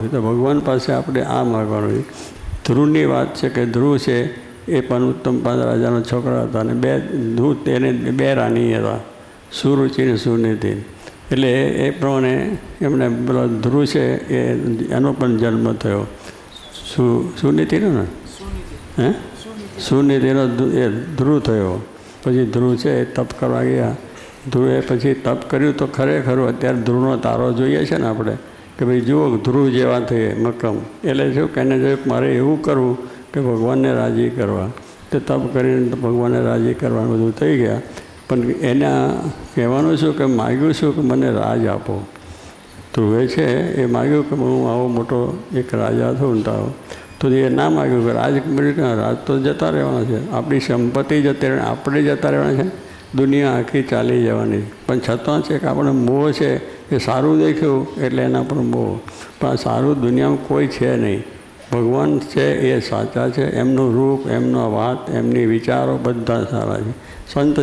તો ભગવાન પાસે આપણે આ માગવાનું. ધ્રુવની વાત છે કે ધ્રુવ છે એ પણ ઉત્તમપાદ રાજાના છોકરા હતા અને ધ્રુવ તેને બે રાણી હતા, સુરુચિ અને સુનીતિ. એટલે એ પ્રમાણે એમને પેલો ધ્રુવ છે એનો પણ જન્મ થયો. સુનીતિનો ને સુનીતિનો એ ધ્રુવ થયો. પછી ધ્રુવ છે એ તપ કરવા ગયા. ધ્રુવે પછી તપ કર્યું તો ખરેખર અત્યારે ધ્રુવનો તારો જોઈએ છે ને આપણે કે ભાઈ જુઓ ધ્રુવ જેવા થઈએ મક્કમ. એટલે શું કે એને જો મારે એવું કરવું કે ભગવાનને રાજી કરવા, તે તપ કરીને ભગવાનને રાજી કરવાનું બધું થઈ ગયા. પણ એના કહેવાનું શું કે માગ્યું શું કે મને રાજ આપો. ધ્રુવે છે એ માગ્યું કે હું આવો મોટો એક રાજા થઉં તો એ ના માગ્યું કે રાજ મળ્યું. રાજ તો જતા રહેવાના છે, આપણી સંપત્તિ જતી રહેવાની, આપણે જતા રહેવાના છે, દુનિયા આખી ચાલી જવાની. પણ છતાં છે કે આપણે મોહ છે એ સારું દેખ્યું એટલે એના પર મોહ. પણ સારું દુનિયામાં કોઈ છે નહીં. ભગવાન છે એ સાચા છે, એમનું રૂપ, એમનો વાત, એમની વિચારો બધા સારા છે. સંત